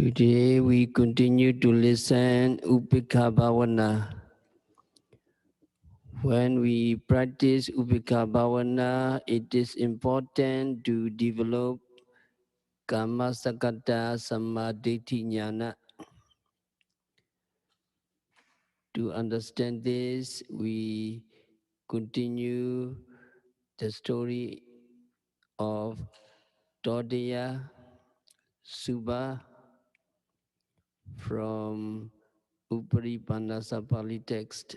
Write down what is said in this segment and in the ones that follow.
Today we continue to listen Upekkha Bhavana. When we practice Upekkha Bhavana, it is important to develop Kammasakata Samadhi Jnana. To understand this, we continue the story of Todaya Subha from Uparipanasa Pali text.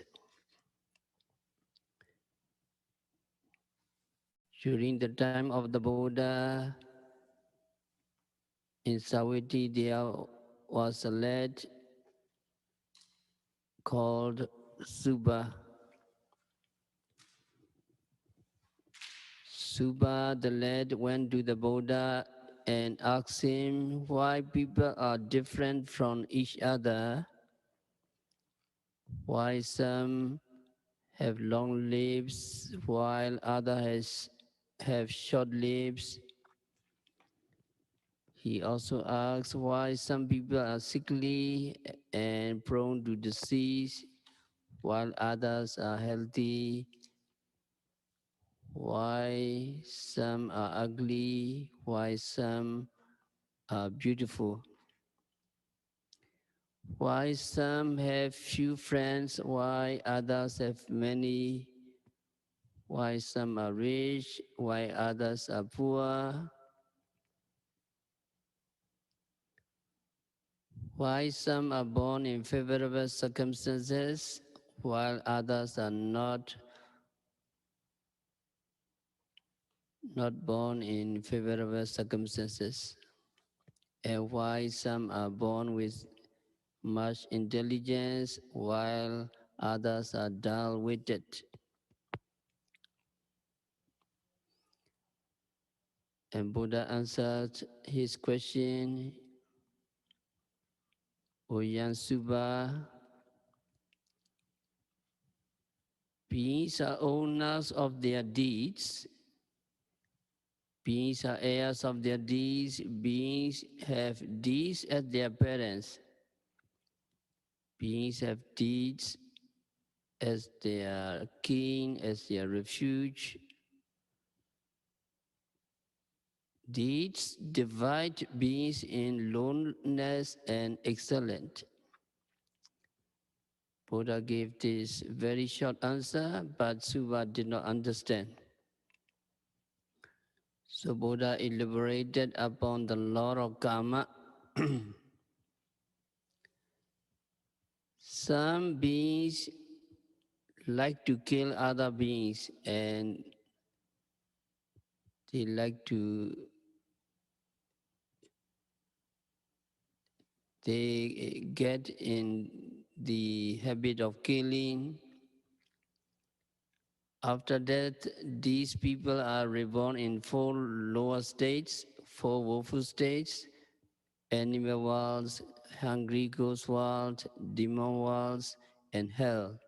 During the time of the Buddha, in Savatthi there was a lad called Subha. Subha, the lad, went to the Buddha and asked him why people are different from each other, why some have long lives while others have short lives. He also asks why some people are sickly and prone to disease while others are healthy, why some are ugly, why some are beautiful, why some have few friends, why others have many, why some are rich, why others are poor, why some are born in favorable circumstances while others are not born in favorable circumstances, and why some are born with much intelligence while others are dull-witted. And Buddha answered his question, O young Subha, beings are owners of their deeds, beings are heirs of their deeds, beings have deeds as their parents, beings have deeds as their king, as their refuge. Deeds divide beings in loneliness and excellent. Buddha gave this very short answer, but Subha did not understand. So Buddha elaborated upon the law of karma. Some beings like to kill other beings and they like to they get in the habit of killing. After that, these people are reborn in 4 lower states, 4 woeful states: animal worlds, hungry ghost world, demon worlds, and hell.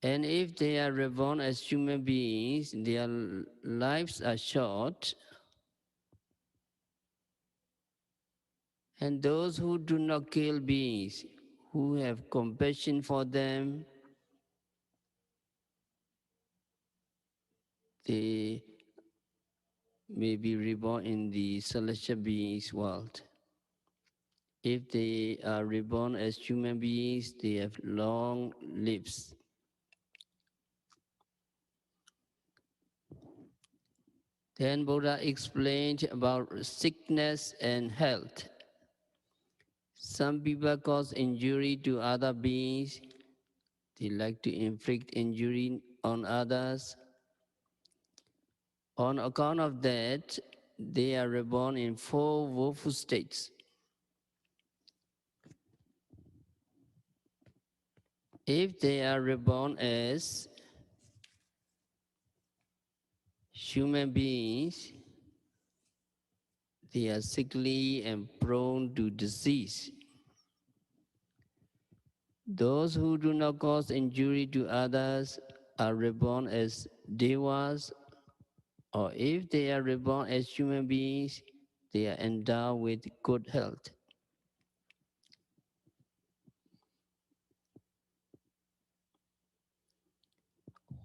And if they are reborn as human beings, their lives are short. And those who do not kill beings, who have compassion for them, they may be reborn in the celestial beings world. If they are reborn as human beings, they have long lives. Then Buddha explained about sickness and health. Some people cause injury to other beings. They like to inflict injury on others. On account of that, they are reborn in 4 woeful states. If they are reborn as human beings, they are sickly and prone to disease. Those who do not cause injury to others are reborn as devas, or if they are reborn as human beings, they are endowed with good health.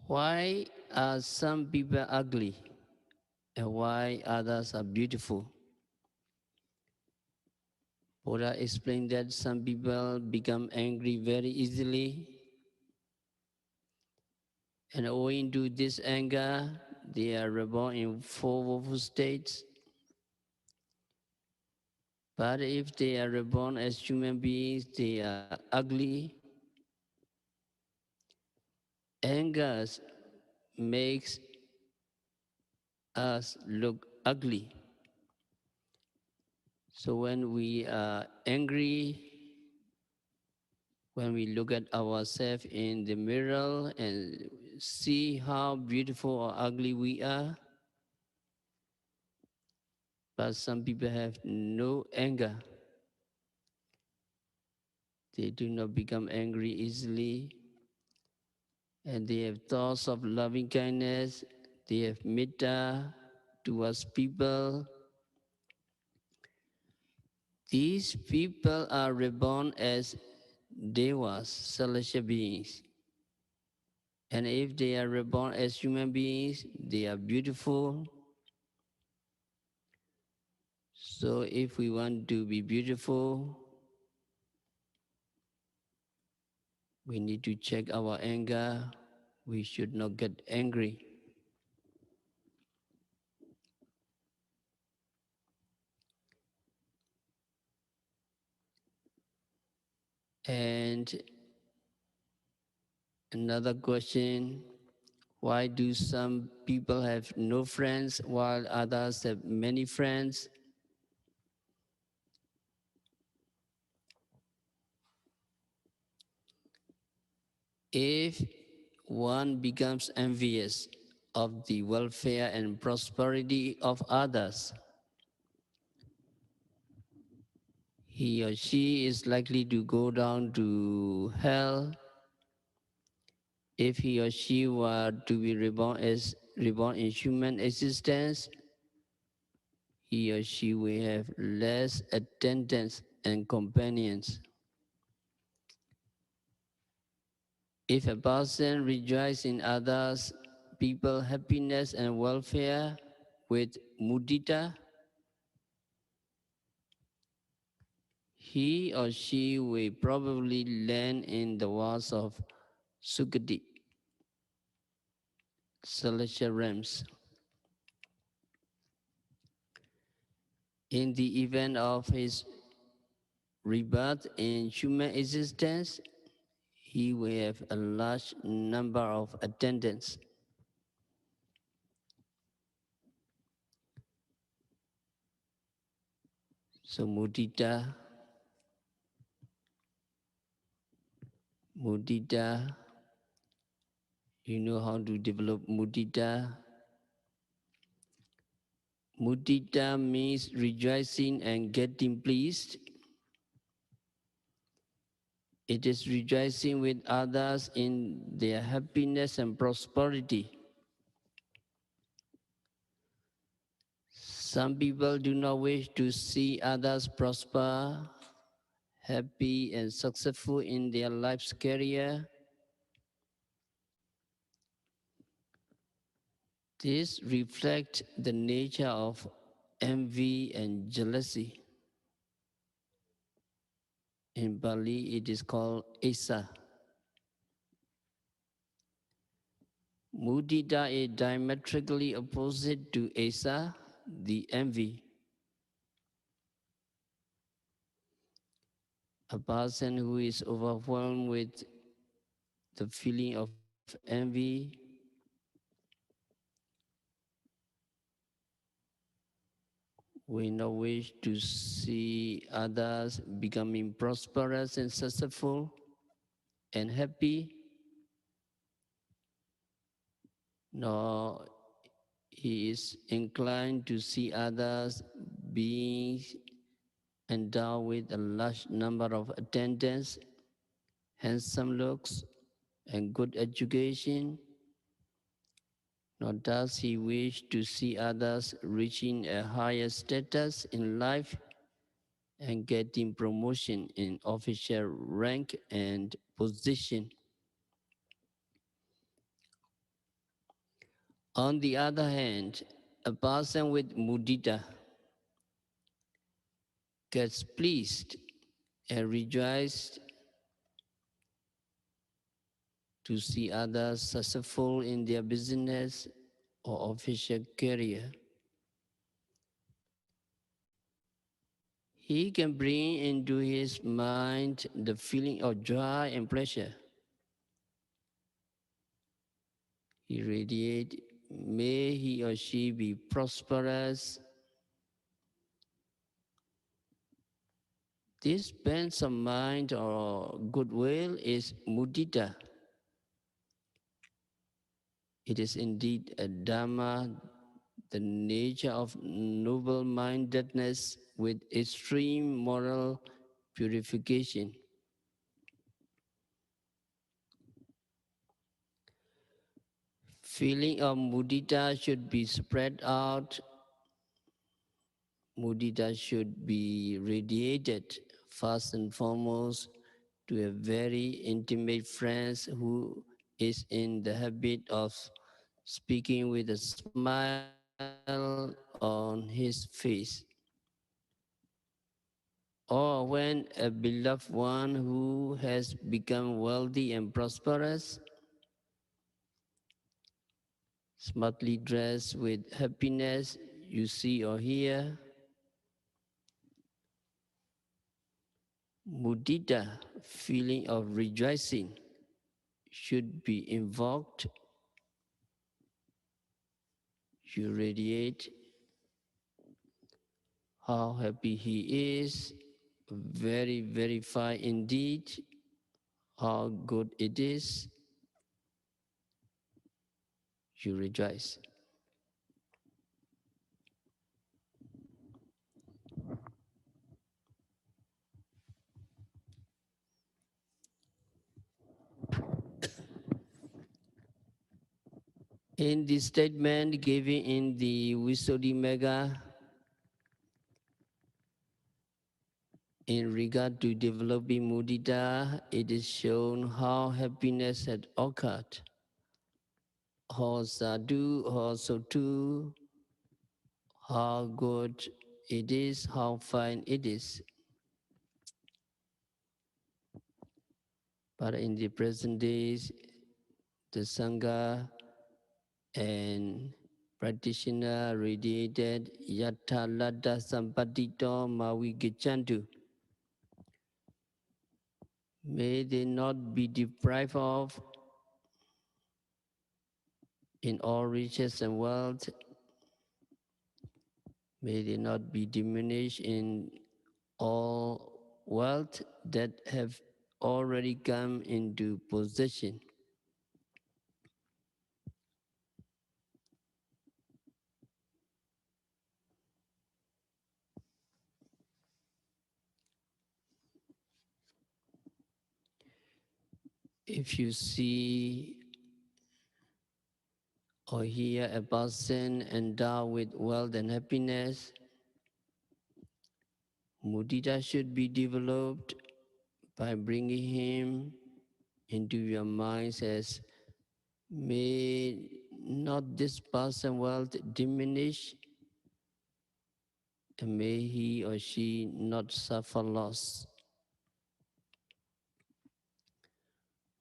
Why are some people ugly and why others are beautiful? Buddha explained that some people become angry very easily, and owing to this anger, they are reborn in four woeful states. But if they are reborn as human beings, they are ugly. Anger makes us look ugly. So when we are angry, when we look at ourselves in the mirror and see how beautiful or ugly we are, but some people have no anger. They do not become angry easily, and they have thoughts of loving kindness. They have metta towards people. These people are reborn as devas, celestial beings. And if they are reborn as human beings, they are beautiful. So if we want to be beautiful, we need to check our anger. We should not get angry. And another question, why do some people have no friends while others have many friends? If one becomes envious of the welfare and prosperity of others, he or she is likely to go down to hell. If he or she were to be reborn in human existence, he or she will have less attendants and companions. If a person rejoices in others, people's happiness and welfare with mudita, he or she will probably land in the worlds of Sukati, celestial realms. In the event of his rebirth in human existence, he will have a large number of attendants. So mudita, you know how to develop mudita. Mudita means rejoicing and getting pleased. It is rejoicing with others in their happiness and prosperity. Some people do not wish to see others prosper, happy, and successful in their life's career. This reflects the nature of envy and jealousy. In Bali, it is called esa. Mudita is diametrically opposite to esa, the envy. A person who is overwhelmed with the feeling of envy will not wish to see others becoming prosperous and successful and happy, nor he is inclined to see others being endowed with a large number of attendants, handsome looks, and good education, nor does he wish to see others reaching a higher status in life and getting promotion in official rank and position. On the other hand, a person with mudita gets pleased and rejoiced to see others successful in their business or official career. He can bring into his mind the feeling of joy and pleasure. He radiates, may he or she be prosperous. This bent of mind or goodwill is mudita. It is indeed a dharma, the nature of noble-mindedness with extreme moral purification. Feeling of mudita should be spread out. Mudita should be radiated first and foremost to a very intimate friend who is in the habit of speaking with a smile on his face. Or when a beloved one who has become wealthy and prosperous, smartly dressed with happiness, you see or hear, mudita, feeling of rejoicing, should be invoked. You radiate how happy he is, very, very fine indeed, how good it is, you rejoice. In the statement given in the Visuddhimagga, in regard to developing mudita, it is shown how happiness had occurred. How sadhu, how sotu, how good it is, how fine it is. But in the present days, the Sangha and practitioner radiated yatha ladda sampatito mavigichantu. May they not be deprived of in all riches and wealth. May they not be diminished in all wealth that have already come into possession. If you see or hear a person endowed with wealth and happiness, mudita should be developed by bringing him into your minds as, may not this person wealth diminish, and may he or she not suffer loss.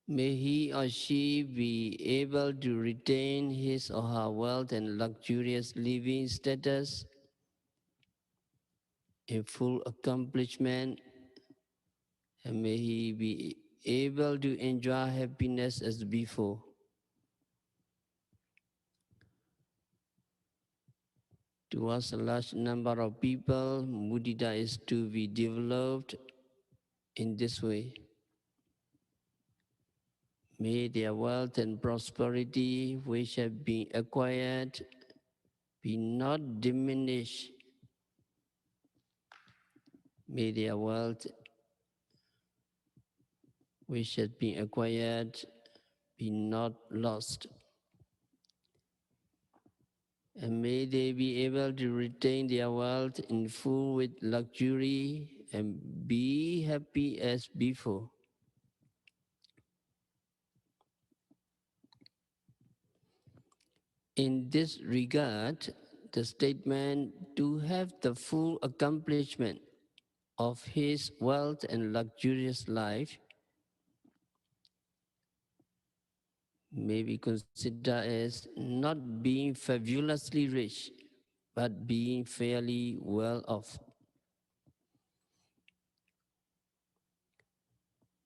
May he or she be able to retain his or her wealth and luxurious living status in full accomplishment, and may he be able to enjoy happiness as before. Towards a large number of people, mudita is to be developed in this way. May their wealth and prosperity which have been acquired be not diminished. May their wealth which has been acquired be not lost. and may they be able to retain their wealth in full with luxury and be happy as before. In this regard, the statement to have the full accomplishment of his wealth and luxurious life may be considered as not being fabulously rich, but being fairly well off.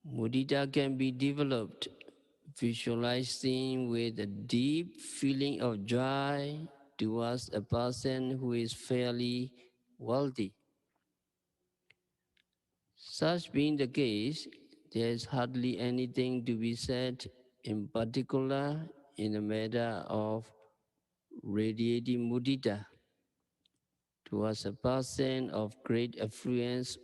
Mudita can be developed, visualizing with a deep feeling of joy towards a person who is fairly wealthy. Such being the case, there is hardly anything to be said in particular in the matter of radiating mudita towards a person of great affluence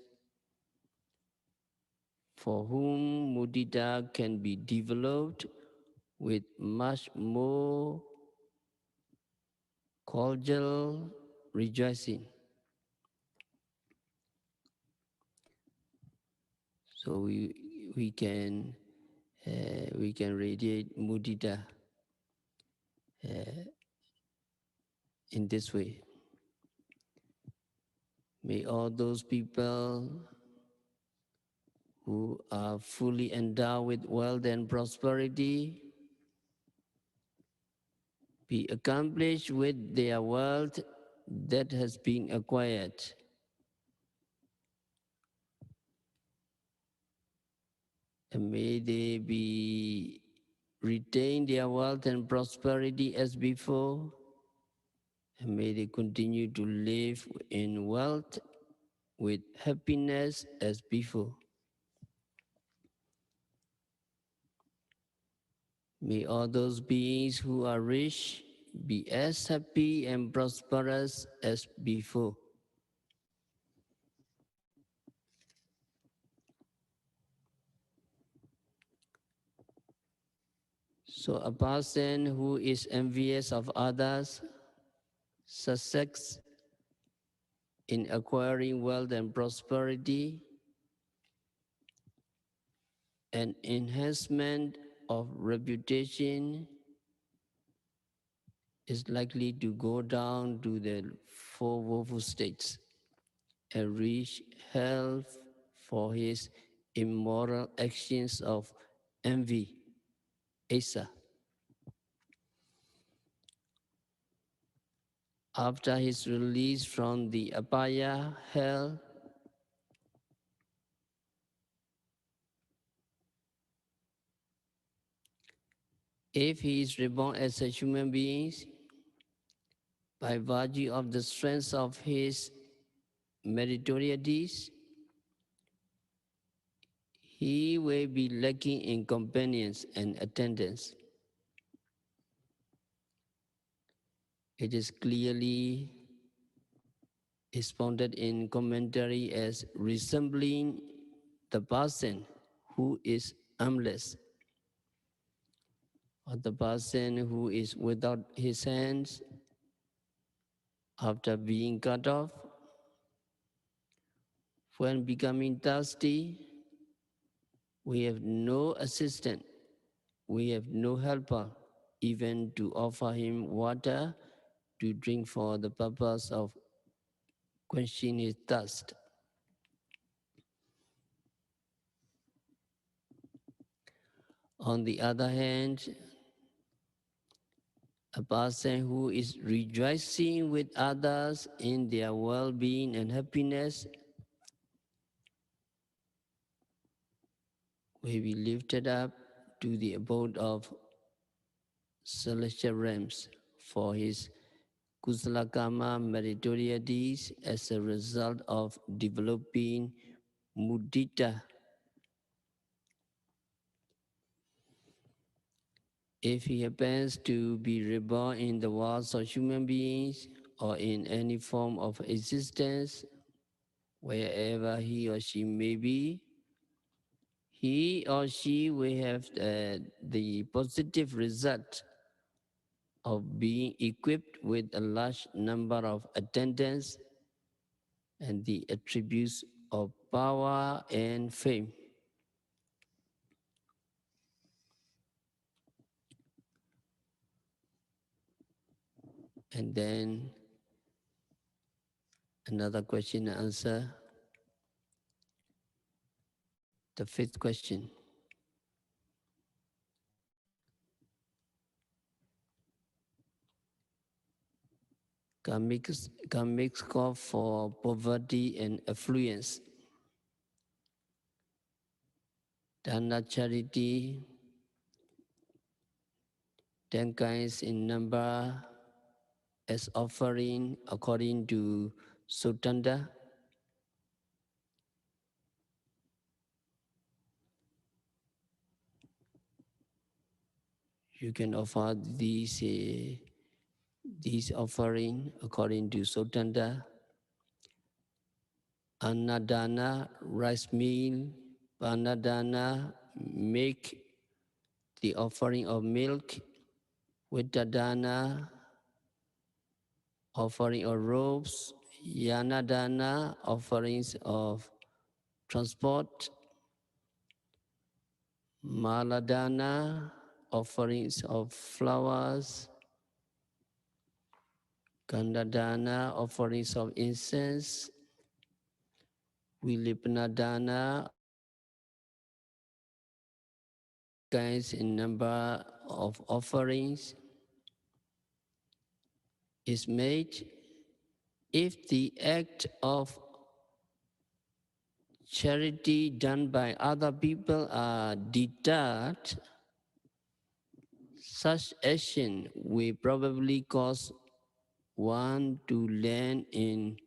for whom mudita can be developed with much more cordial rejoicing. So we can radiate mudita uh, in this way. May all those people who are fully endowed with wealth and prosperity be accomplished with their wealth that has been acquired. And may they be retain their wealth and prosperity as before, and may they continue to live in wealth with happiness as before. May all those beings who are rich be as happy and prosperous as before. So a person who is envious of others succeeds in acquiring wealth and prosperity and enhancement of reputation is likely to go down to the four woeful states and reach hell for his immoral actions of envy, Asa. After his release from the Apaya, hell, if he is reborn as a human being, by virtue of the strength of his meritorious deeds, he will be lacking in companions and attendants. It is clearly expounded in commentary as resembling the person who is armless, or the person who is without his hands after being cut off. When becoming thirsty, we have no assistant, we have no helper, even to offer him water to drink for the purpose of quenching his thirst. On the other hand, a person who is rejoicing with others in their well-being and happiness will be lifted up to the abode of celestial realms for his kusala karma meritorious deeds as a result of developing mudita. If he happens to be reborn in the worlds of human beings or in any form of existence, wherever he or she may be, he or she will have the positive result of being equipped with a large number of attendants and the attributes of power and fame. And then another question and answer. The fifth question. Karmic score for poverty and affluence. Dana charity, 10 kinds in number as offering according to Sutanda. You can offer these offering according to Sutanda. Annadana, rice meal. Panadana, make the offering of milk. Vitadana, offering of robes. Yanadana, offerings of transport. Maladana, offerings of flowers. Kandadana, offerings of incense. Vilipanadana, kinds in number of offerings is made if the act of charity done by other people are deterred. Such action will probably cause one to land in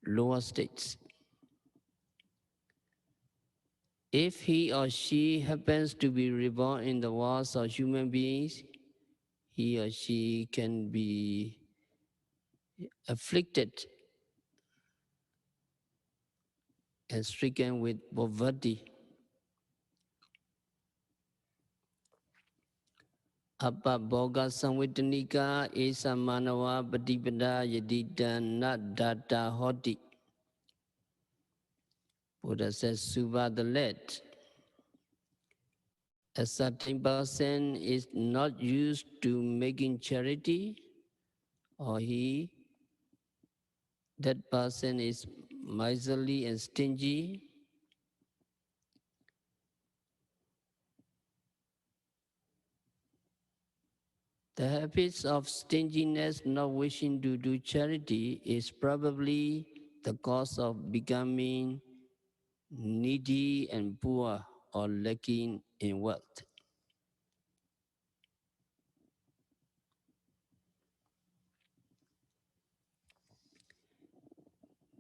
lower states. If he or she happens to be reborn in the world of human beings, he or she can be afflicted and stricken with poverty. Appa Bhoga Samvitanika Esa Manava Patipada Yadidana Data Hoti. Buddha says, Suva the led. A certain person is not used to making charity, or that person is miserly and stingy. The habits of stinginess, not wishing to do charity, is probably the cause of becoming needy and poor or lacking in wealth.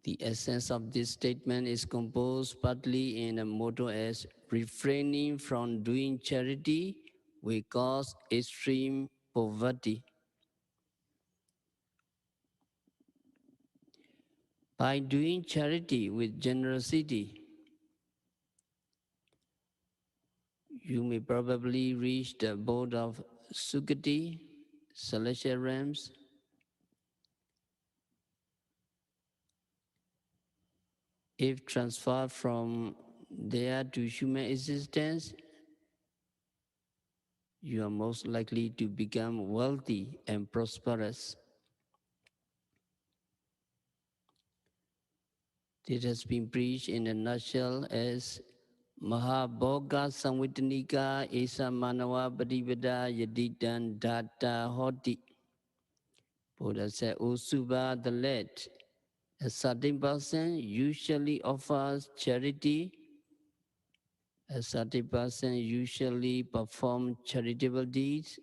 The essence of this statement is composed partly in a motto as refraining from doing charity will cause extreme poverty. By doing charity with generosity, you may probably reach the abode of Sukati, celestial realms. If transferred from there to human existence, you are most likely to become wealthy and prosperous. It has been preached in a nutshell as Mahabhoga Samvitanika Esa Manava Padivada Yadidan Data Hoti. Buddha said, O Suba the led, a certain person usually offers charity. A certain person usually performs charitable deeds.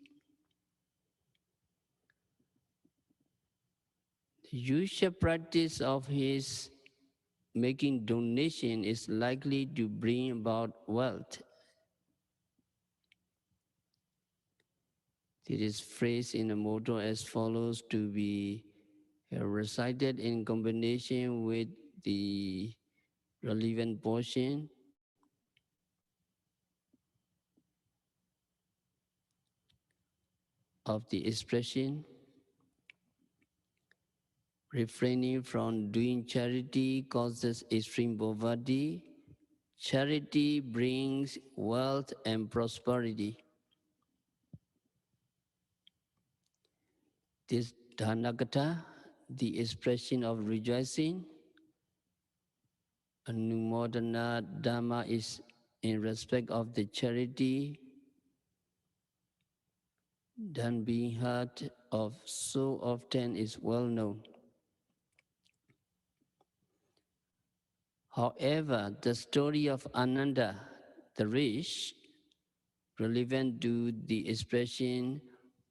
The usual practice of his making donation is likely to bring about wealth. It is phrased in a motto as follows to be recited in combination with the relevant portion. of the expression, refraining from doing charity causes extreme poverty. Charity brings wealth and prosperity. This Dhanakata, the expression of rejoicing, Anumodana Dhamma is in respect of the charity done being heard of so often is well known. However, the story of Ananda, the rich, relevant to the expression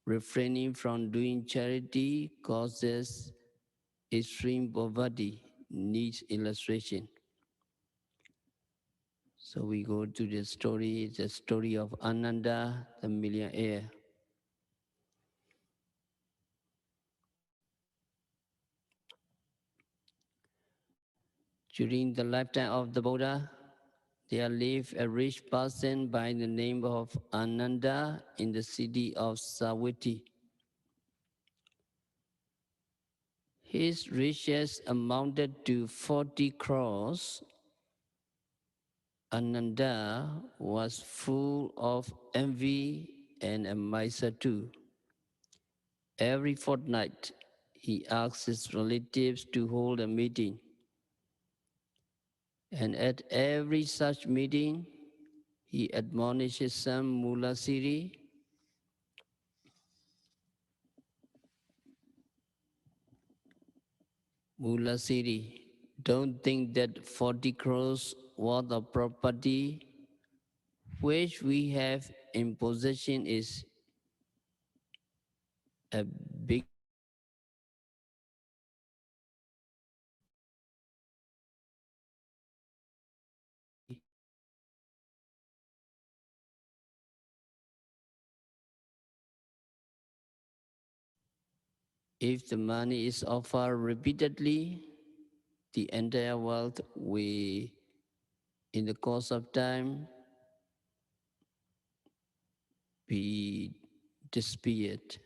refraining from doing charity causes extreme poverty, needs illustration. So we go to the story of Ananda, the millionaire. During the lifetime of the Buddha, there lived a rich person by the name of Ananda in the city of Savatthi. His riches amounted to 40 crores. Ananda was full of envy and a miser too. Every fortnight, he asked his relatives to hold a meeting. And at every such meeting, he admonishes some Mulasiri. Mulasiri, don't think that 40 crores worth of property which we have in possession is a big if the money is offered repeatedly, the entire wealth will, in the course of time, be disappeared.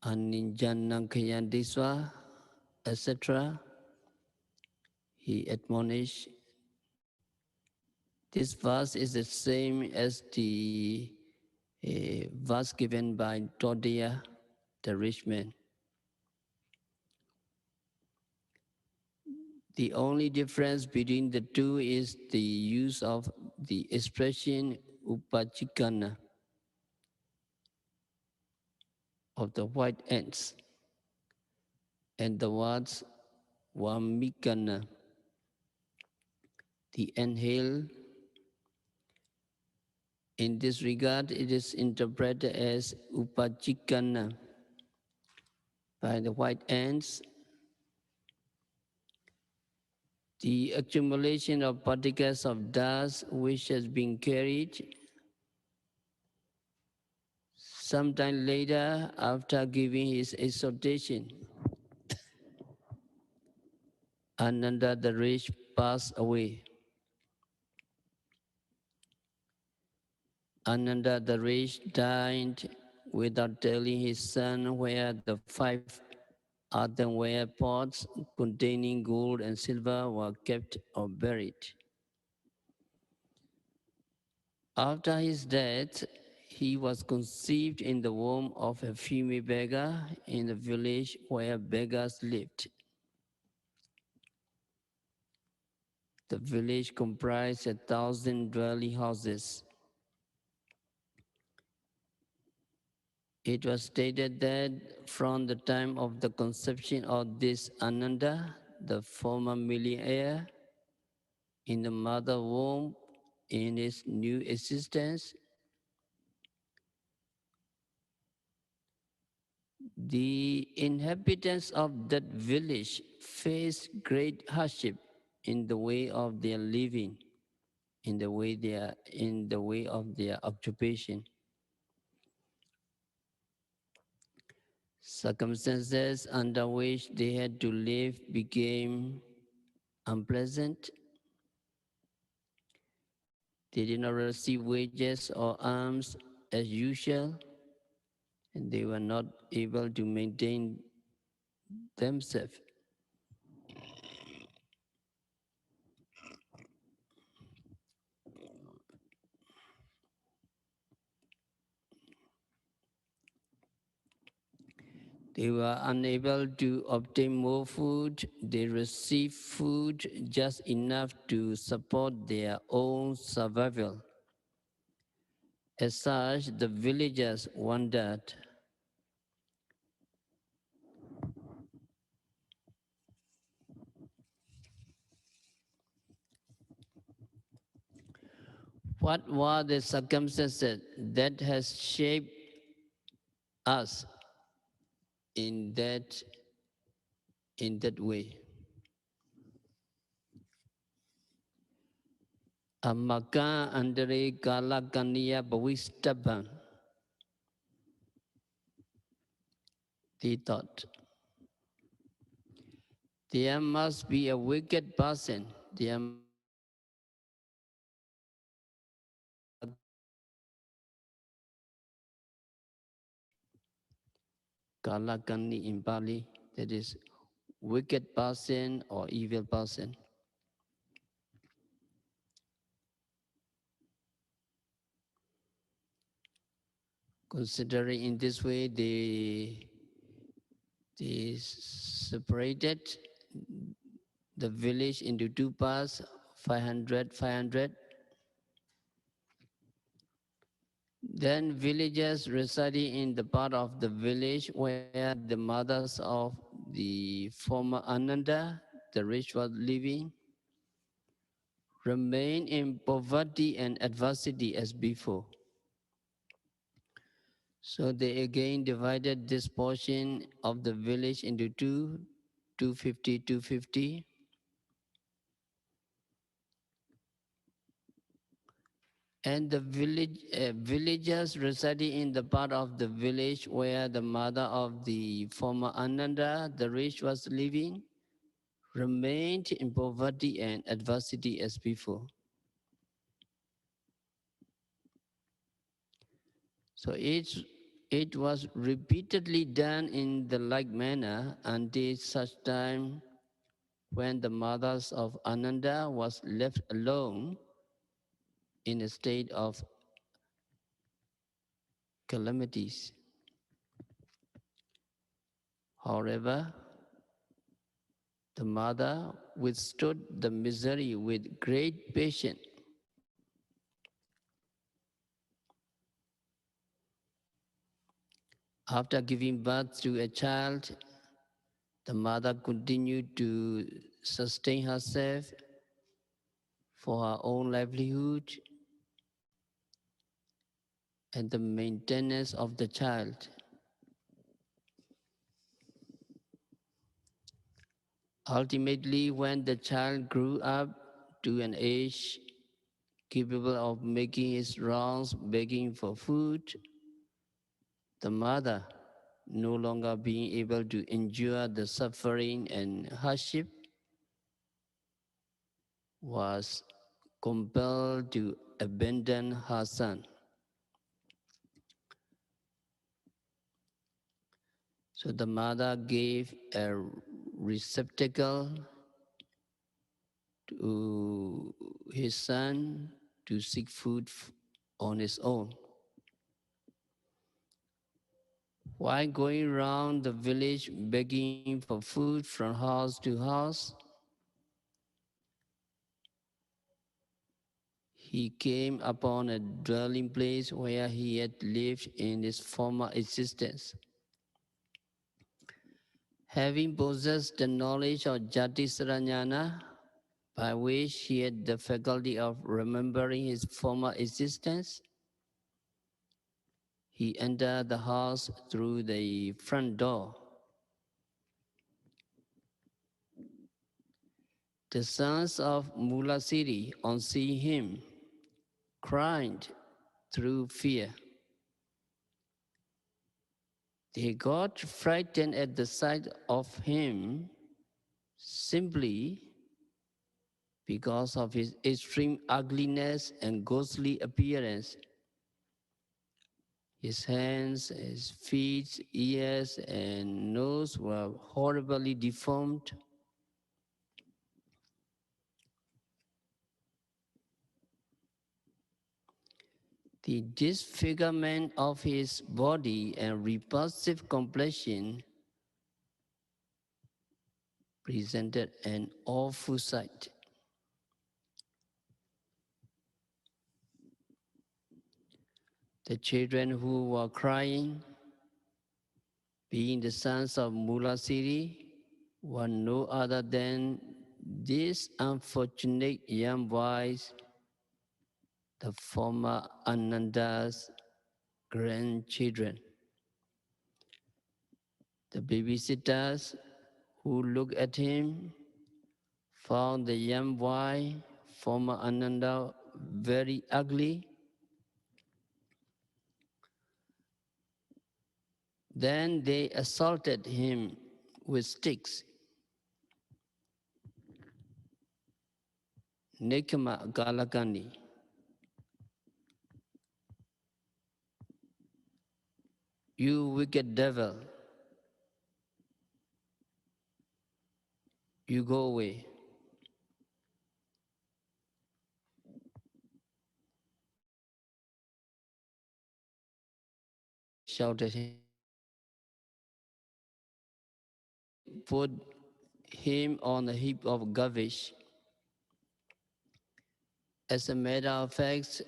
Aninjanankayan etc. He admonished. This verse is the same as the verse given by Todia, the rich man. The only difference between the two is the use of the expression upachikana of the white ants and the words wamikana, the anthill. In this regard, it is interpreted as upachikana by the white ants. The accumulation of particles of dust which has been carried sometime later after giving his exhortation. Ananda the rich passed away. Ananda the rich died without telling his son where the 5 earthenware pots containing gold and silver were kept or buried. After his death, he was conceived in the womb of a female beggar in the village where beggars lived. The village comprised 1,000 dwelling houses. It was stated that from the time of the conception of this Ananda, the former millionaire, in the mother womb, in his new existence, the inhabitants of that village faced great hardship in the way of their living, in the way of their occupation. Circumstances under which they had to live became unpleasant. They did not receive wages or alms as usual, and they were not able to maintain themselves. They were unable to obtain more food. They received food just enough to support their own survival. As such, the villagers wondered, what were the circumstances that has shaped us in that way? Amaka andere kala kaniya bawistaban. They thought, there must be a wicked person. There must be a wicked person who kalakani in Pali, that is wicked person or evil person. Considering in this way, they separated the village into two parts, 500, 500. Then villagers residing in the part of the village where the mothers of the former Ananda, the rich, was living, remain in poverty and adversity as before. So they again divided this portion of the village into two, 250, 250. And the villagers residing in the part of the village where the mother of the former Ananda, the rich, was living, remained in poverty and adversity as before. So it was repeatedly done in the like manner until such time when the mothers of Ananda was left alone in a state of calamities. However, the mother withstood the misery with great patience. After giving birth to a child, the mother continued to sustain herself for her own livelihood and the maintenance of the child. Ultimately, when the child grew up to an age capable of making his rounds begging for food, the mother, no longer being able to endure the suffering and hardship, was compelled to abandon her son. So the mother gave a receptacle to his son to seek food on his own. While going around the village begging for food from house to house, he came upon a dwelling place where he had lived in his former existence. Having possessed the knowledge of Jati Saranyana, by which he had the faculty of remembering his former existence, he entered the house through the front door. The sons of Mulasiri, on seeing him, cried through fear. They got frightened at the sight of him simply because of his extreme ugliness and ghostly appearance. His hands, his feet, ears, and nose were horribly deformed. The disfigurement of his body and repulsive complexion presented an awful sight. The children who were crying, being the sons of Mulasiri, were no other than these unfortunate young boys, the former Ananda's grandchildren. The babysitters who looked at him found the young boy, former Ananda, very ugly. Then they assaulted him with sticks. Nekama Galakani. You wicked devil, you go away. They shouted him. They put him on a heap of garbage. As a matter of fact,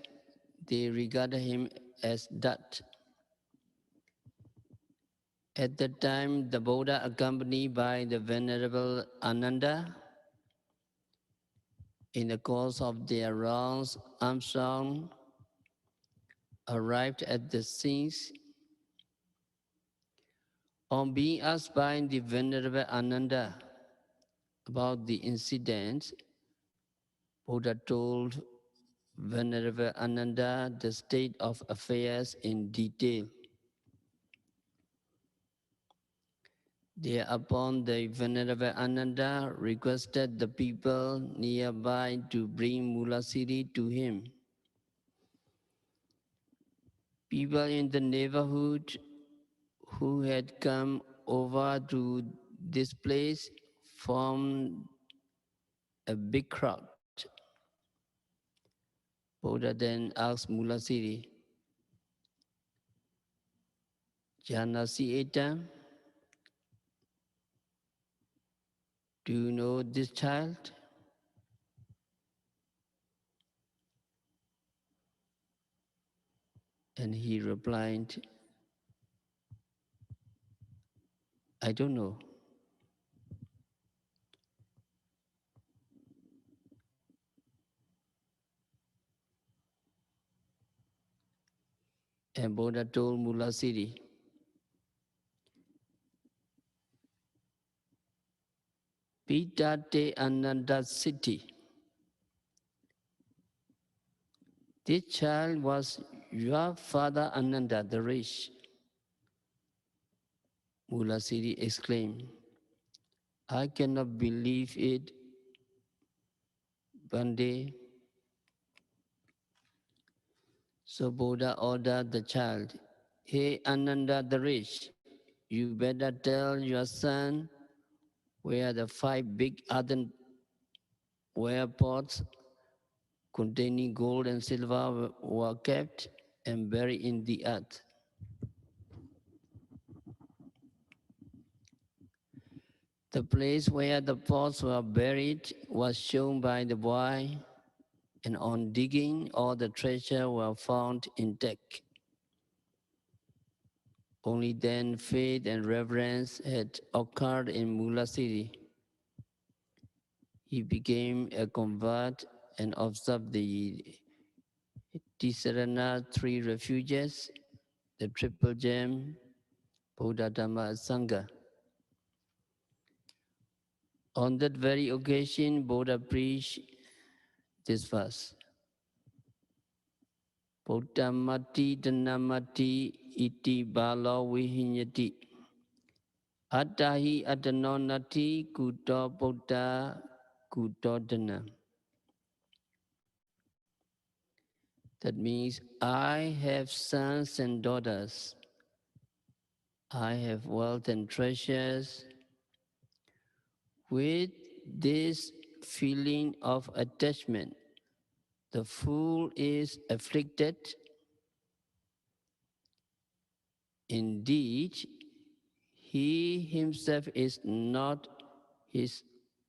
they regarded him as dirt. At that time, the Buddha, accompanied by the Venerable Ananda, in the course of their rounds, Armstrong arrived at the scenes. On being asked by the Venerable Ananda about the incident, Buddha told Venerable Ananda the state of affairs in detail. Thereupon the Venerable Ananda requested the people nearby to bring Mulasiri to him. People in the neighborhood who had come over to this place formed a big crowd. Buddha then asked Mulasiri, Janasi Eta, do you know this child? And he replied, I don't know. And Buddha told Mulasiri, Pitate Ananda City. This child was your father Ananda the rich. Mulasiri exclaimed, I cannot believe it. Bande. So Buddha ordered the child, Hey Ananda the rich, you better tell your son where the 5 big earthenware pots containing gold and silver were kept and buried in the earth. The place where the pots were buried was shown by the boy, and on digging, all the treasure were found intact. Only then faith and reverence had occurred in Mulasiri. He became a convert and observed the Tisarana three refuges, the triple gem, Buddha Dhamma Sangha. On that very occasion, Buddha preached this verse. Buddhamati Dhanamati iti balo vihinyati. Attahi adanonati kuto Buddha kuto dhana. That means I have sons and daughters. I have wealth and treasures. With this feeling of attachment, the fool is afflicted. Indeed, he himself is not his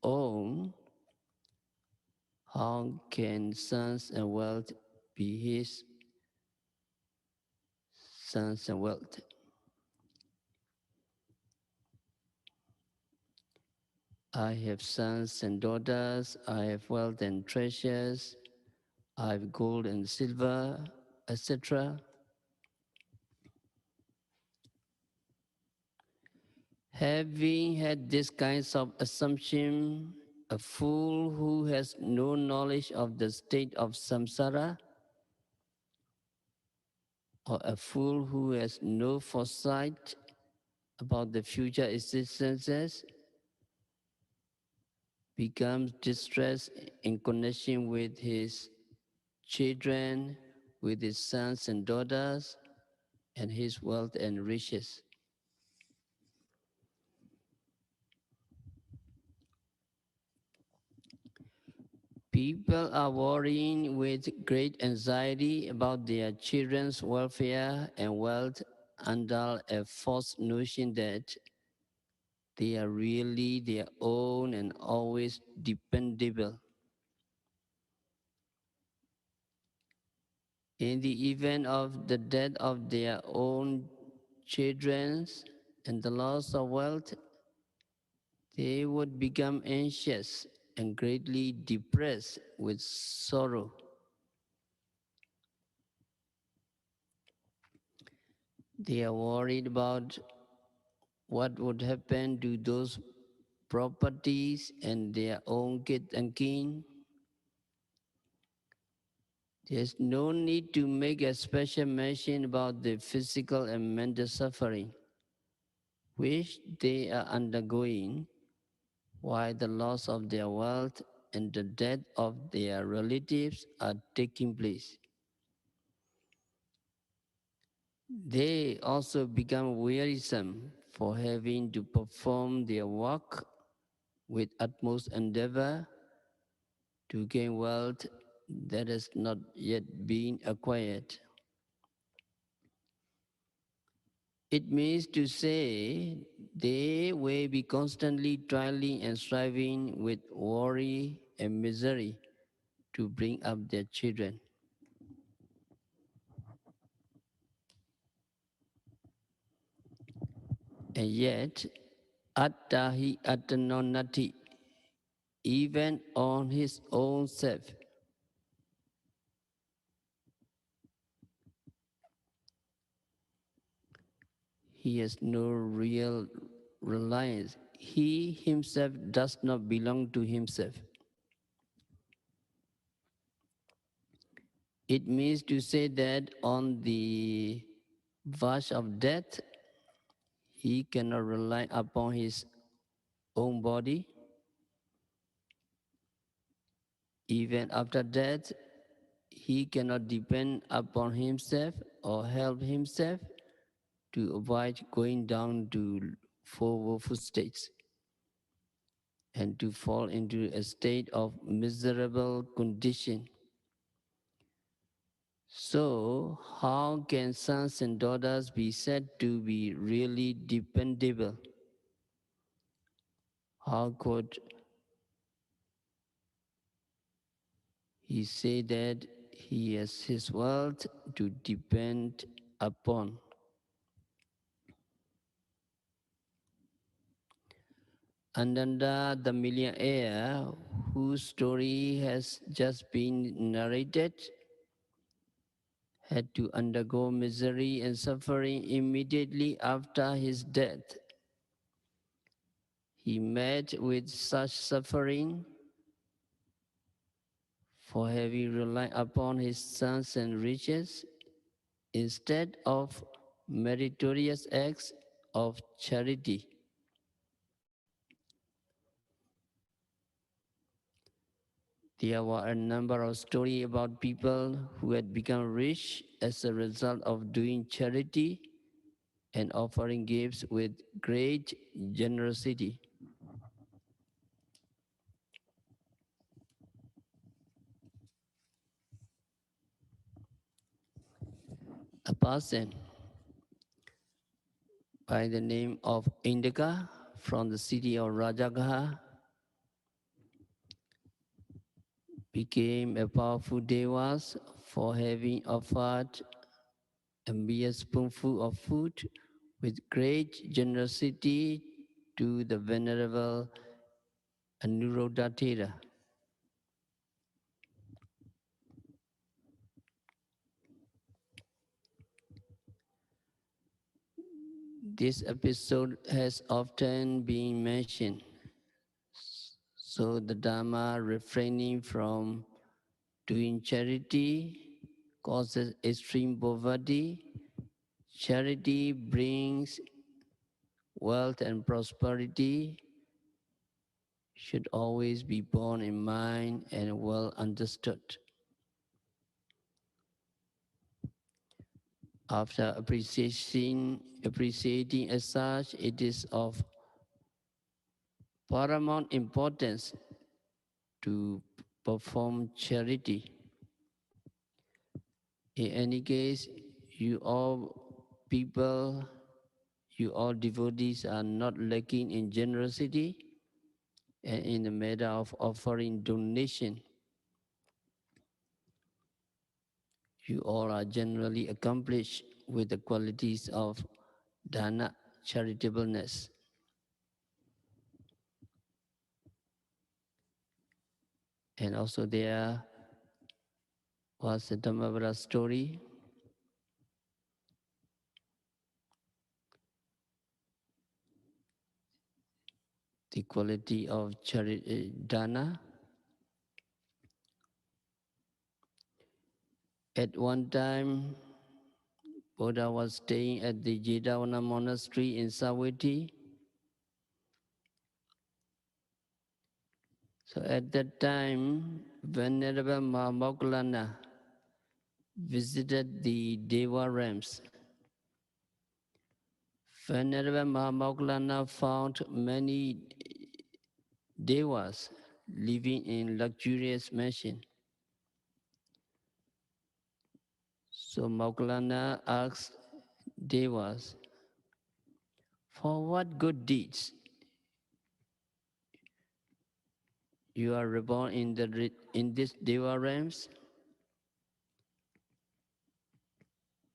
own. How can sons and wealth be his sons and wealth? I have sons and daughters, I have wealth and treasures, I have gold and silver, etc. Having had this kinds of assumption, a fool who has no knowledge of the state of samsara, or a fool who has no foresight about the future existences, becomes distressed in connection with his children, with his sons and daughters, and his wealth and riches. People are worrying with great anxiety about their children's welfare and wealth under a false notion that they are really their own and always dependable. In the event of the death of their own children and the loss of wealth, they would become anxious and greatly depressed with sorrow. They are worried about what would happen to those properties and their own kith and kin. There's no need to make a special mention about the physical and mental suffering which they are undergoing, while the loss of their wealth and the death of their relatives are taking place. They also become wearisome for having to perform their work with utmost endeavor to gain wealth that has not yet been acquired. It means to say they will be constantly toiling and striving with worry and misery to bring up their children. And yet, attahi attanonati, even on his own self, he has no real reliance. He himself does not belong to himself. It means to say that on the verge of death, he cannot rely upon his own body. Even after death, he cannot depend upon himself or help himself to avoid going down to four woeful states and to fall into a state of miserable condition. So, how can sons and daughters be said to be really dependable? How could he say that he has his wealth to depend upon? Ananda, the millionaire, whose story has just been narrated, had to undergo misery and suffering immediately after his death. He met with such suffering for having relied upon his sons and riches instead of meritorious acts of charity. There were a number of stories about people who had become rich as a result of doing charity and offering gifts with great generosity. A person by the name of Indika from the city of Rajagaha became a powerful devas for having offered a mere spoonful of food with great generosity to the venerable Anuruddha. This episode has often been mentioned, so the Dharma refraining from doing charity causes extreme poverty. Charity brings wealth and prosperity, should always be borne in mind and well understood. After appreciating as such, it is of paramount importance to perform charity. In any case, you all people, you all devotees are not lacking in generosity and in the matter of offering donation. You all are generally accomplished with the qualities of dana, charitableness. And also there was a Dhammavara story. The quality of dana. At one time, Buddha was staying at the Jedavana monastery in Savatthi. So at that time, Venerable Mahamoggallana visited the Deva realms. Venerable Mahamoggallana found many devas living in luxurious mansion. So Moggallana asked devas, for what good deeds you are reborn in this deva realms?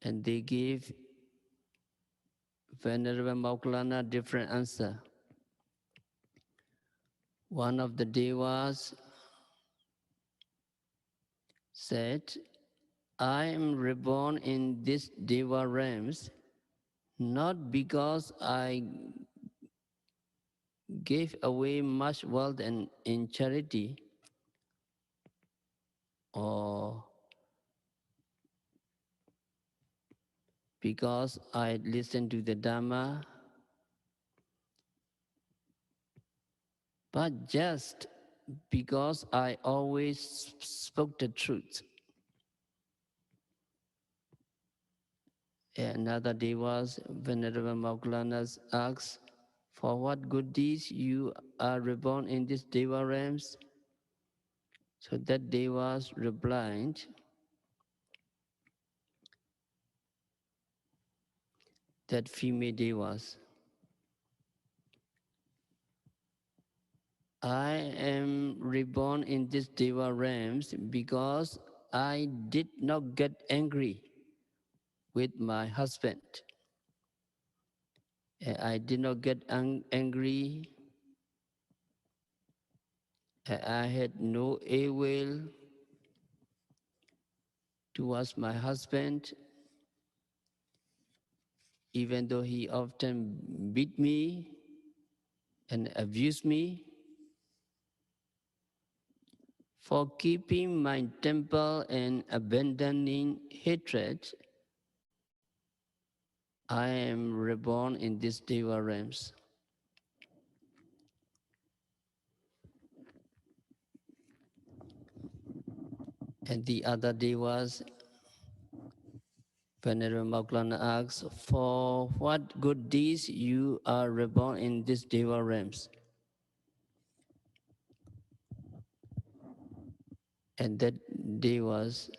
And they gave Venerable Moggallana different answer. One of the devas said, I am reborn in this deva realms not because I gave away much wealth and in charity, or because I listened to the Dhamma, but just because I always spoke the truth. Another devas, Venerable Moggallana asks, for what good deeds you are reborn in these deva realms? So that devas replied, that female devas, I am reborn in these deva realms because I did not get angry with my husband. I did not get angry. I had no ill will towards my husband, even though he often beat me and abused me. For keeping my temple and abandoning hatred, I am reborn in these deva realms. And the other devas, Venerable Moggallana asks, for what good deeds you are reborn in these deva realms? And that devas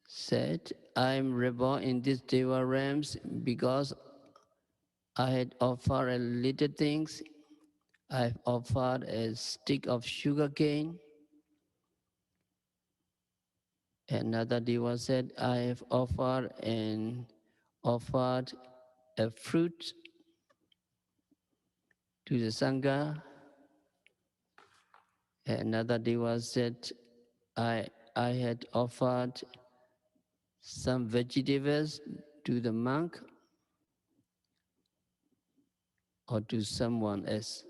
said, I am reborn in these deva realms because I had offered a little things. I have offered a stick of sugar cane. Another deva said, I have offered a fruit to the Sangha. Another deva said, I had offered some vegetables to the monk or to someone else.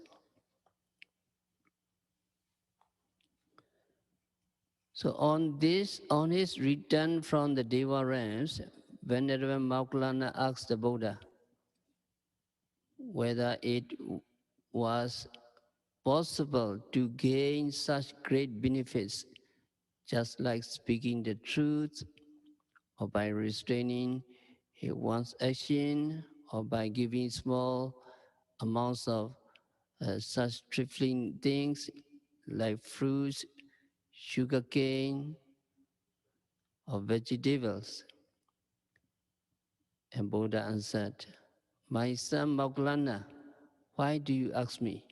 So on his return from the Deva realms, Venerable Moggallana asked the Buddha whether it was possible to gain such great benefits, just like speaking the truth, or by restraining one's action, or by giving small amounts of such trifling things like fruits, sugar cane, or vegetables. And Buddha answered, my son Moggallana, why do you ask me?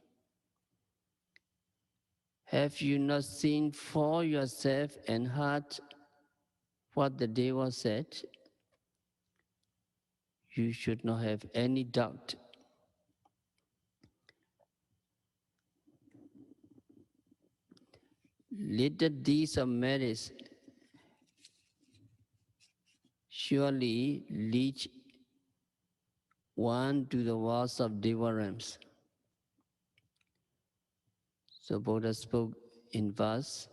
Have you not seen for yourself and heard what the Deva said? You should not have any doubt. Little deeds of merit surely lead one to the walls of Deva realms. So Buddha spoke in verse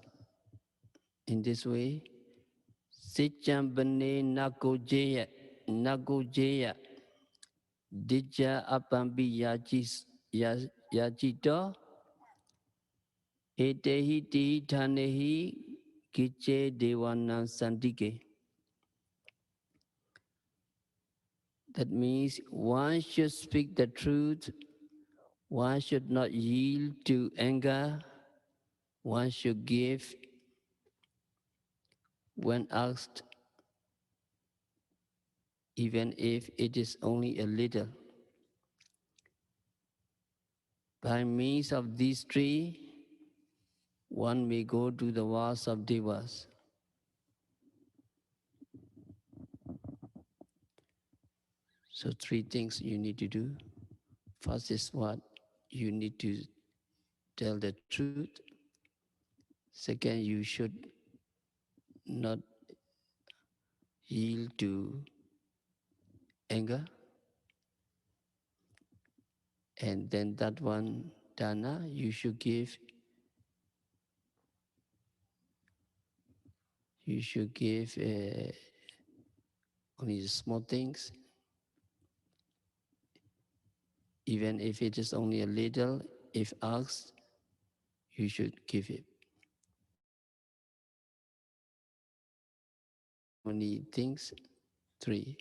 in this way. Sicchambane nagojeya Dija apambi yajito etehi ti thanehi kiche devanan santike. That means one should speak the truth, one should not yield to anger, one should give when asked, even if it is only a little. By means of these three, one may go to the walls of devas. So three things you need to do. First is what? You need to tell the truth. Second, you should not yield to anger. And then that one, dana, you should give. You should give only small things. Even if it is only a little, if asked, you should give it. How many things? Three.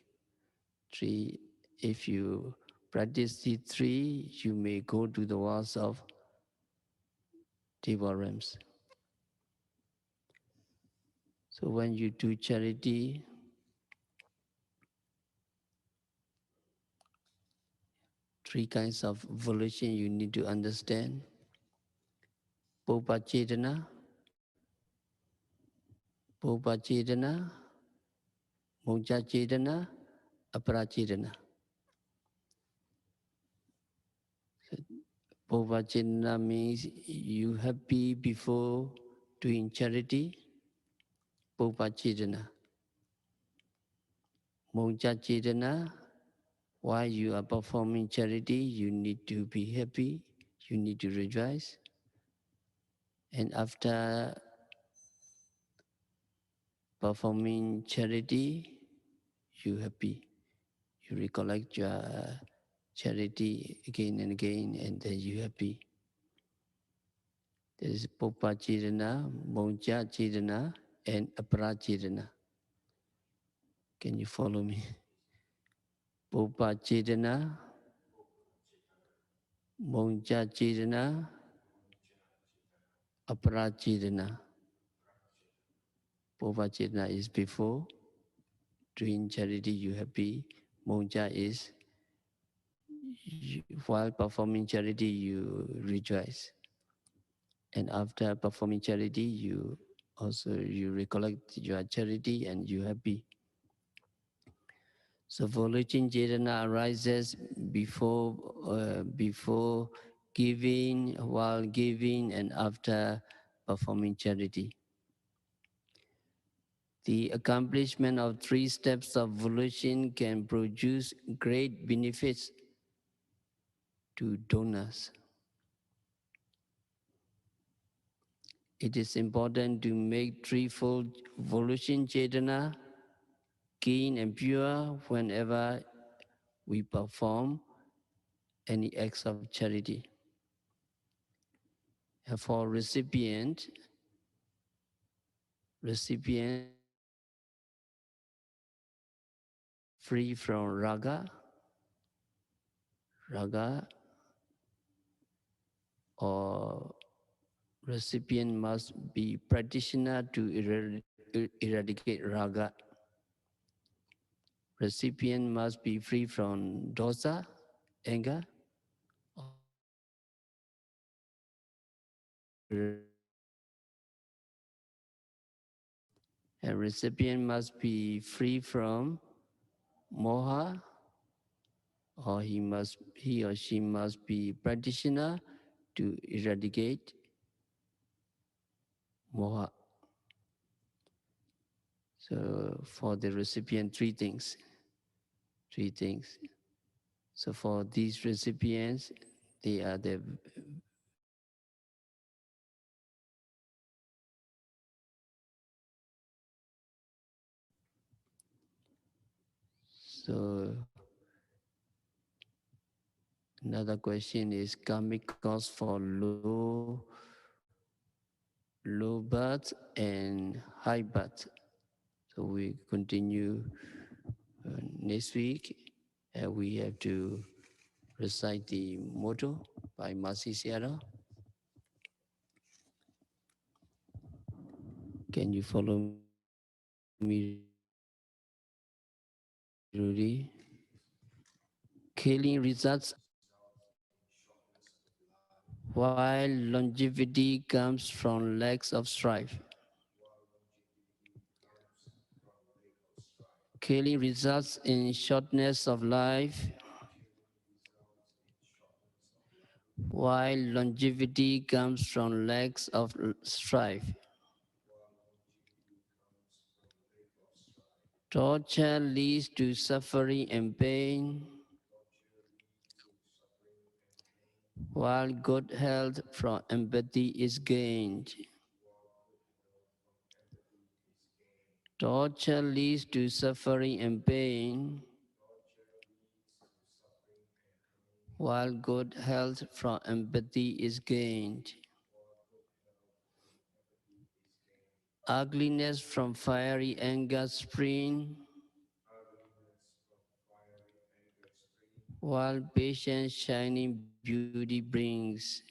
Three. If you practice the three, you may go to the walls of Deva realms. So when you do charity, three kinds of volition you need to understand. Bopachetana, Bopachetana, Mojachetana, Aparachetana. So, Bopachetana means you happy before doing charity. Bopachetana. Mojachetana, while you are performing charity, you need to be happy, you need to rejoice. And after performing charity, you happy. You recollect your charity again and again, and then you happy. There is Popa Chidana, Monja Chidana, and Apara Chidana. Can you follow me? Popa Chidana, Monja Chidana, Apara Chidana. Popa Chidana is before doing charity, you happy. Monja is while performing charity, you rejoice. And after performing charity, you recollect your charity and you happy. So volition Chetana arises before giving, while giving, and after performing charity. The accomplishment of three steps of volition can produce great benefits to donors. It is important to make threefold volition Chetana keen and pure whenever we perform any acts of charity. For recipients free from raga, or recipient must be practitioner to eradicate raga. Recipient must be free from dosa, anger, or and recipient must be free from moha, or he or she must be practitioner to eradicate moha. So for the recipient, three things. So for these recipients, they are the so another question is karmic cause for low birth and high birth. So we continue next week. We have to recite the motto by Masi Sayadaw. Can you follow me, Rudy? Killing results while longevity comes from lacks of strife. Killing results in shortness of life, while longevity comes from lacks of strife. Torture leads to suffering and pain, while good health from empathy is gained. Torture leads to suffering and pain, while good health from empathy is gained. Ugliness from fiery anger spring, while patience shining beauty brings.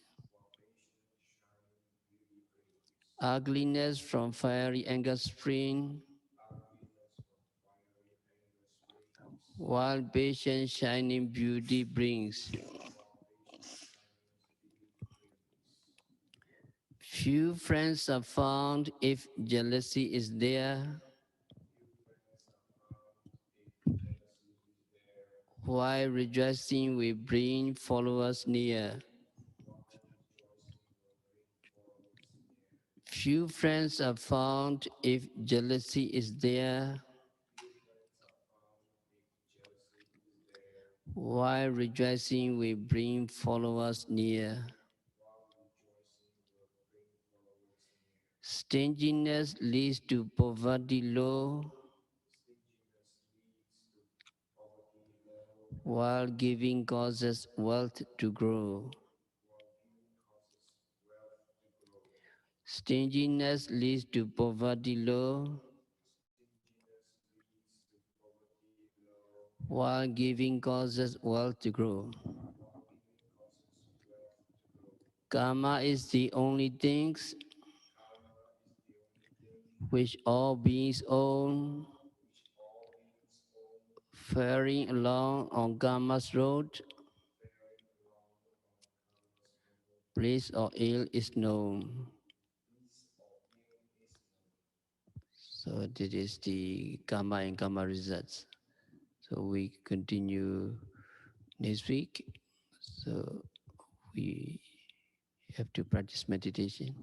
Ugliness from fiery anger spring, while patience shining beauty brings. Few friends are found if jealousy is there, while rejoicing will bring followers near. Few friends are found if jealousy is there, while rejoicing will bring followers near. Stinginess leads to poverty low, while giving causes wealth to grow. Stinginess leads to poverty low, while giving causes wealth to grow. Karma is the only things which all beings own. Faring along on karma's road, bliss or ill is known. So this is the karma and karma results. So we continue next week. So we have to practice meditation.